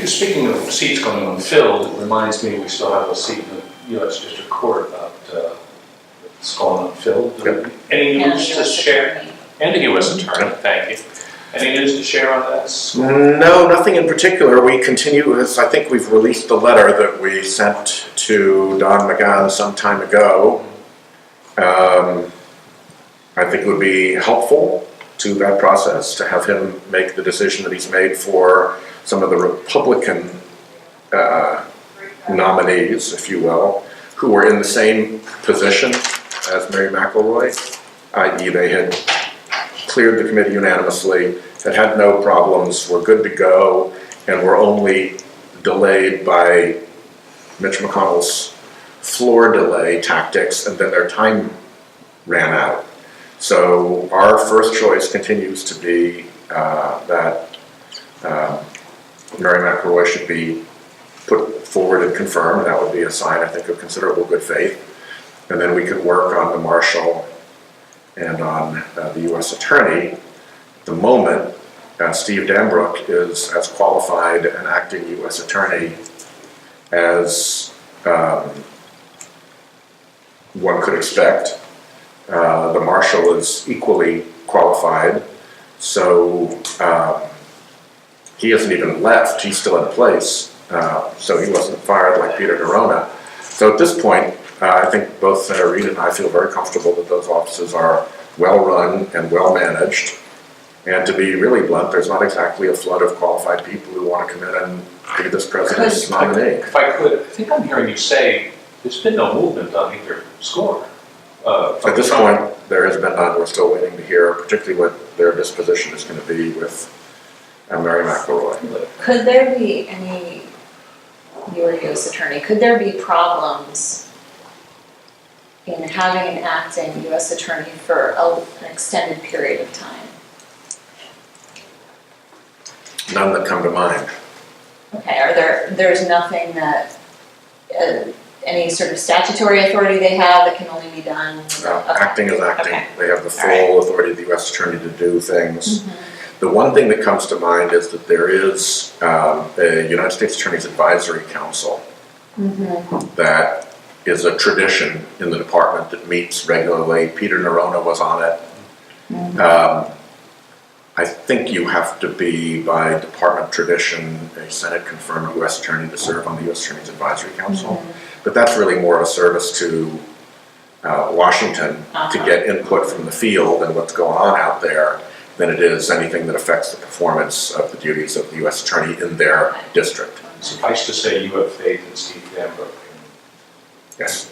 Speaking of seats going unfilled, it reminds me we still have a seat in the U.S. District Court about it's going unfilled. Yep. Any And news the to US share? attorney. And the U.S. Attorney, thank you. Any news to share on that? No, nothing in particular. We continue, as I think we've released the letter that we sent to Don McGann some time ago. I think it would be helpful to that process to have him make the decision that he's made for some of the Republican nominees, if you will, who were in the same position as Mary McElroy, i.e. they had cleared the committee unanimously, had no problems, were good to go, and were only delayed by Mitch McConnell's floor delay tactics, and then their time ran out. So our first choice continues to be that Mary McElroy should be put forward and confirmed. That would be a sign, I think, of considerable good faith. And then we could work on the marshal and on the U.S. Attorney. At the moment, Steve Dambrook is as qualified an acting U.S. Attorney as one could expect. The marshal is equally qualified, so he hasn't even left. He's still in place, so he wasn't fired like Peter Nerona. So at this point, I think both Senator Reid and I feel very comfortable that those offices are well run and well managed. And to be really blunt, there's not exactly a flood of qualified people who want to come in and be this president's nominee. If I could, I think I'm hearing you say there's been no movement on either score. At this point, there has been none. We're still waiting to hear, particularly what their disposition is going to be with Mary McElroy. Could there be any, you were U.S. Attorney, could there be problems in having an acting U.S. Attorney for an extended period of time? None that come to mind. Okay, there's nothing that, any sort of statutory authority they have that can only be done? No, acting is acting. Okay. They have the full authority of the U.S. Attorney to do things. Mm-hmm. The one thing that comes to mind is that there is a United States Attorney's Advisory Council that is a tradition in the department that meets regularly. Peter Nerona was on it. I think you have to be, by department tradition, a Senate-confirmed U.S. Attorney to serve on the U.S. Attorney's Advisory Council. But that's really more of a service to Washington to get input from the field and what's going on out there than it is anything that affects the performance of the duties of the U.S. Attorney in their district. Suffice to say, you have faith in Steve Dambrook. Yes.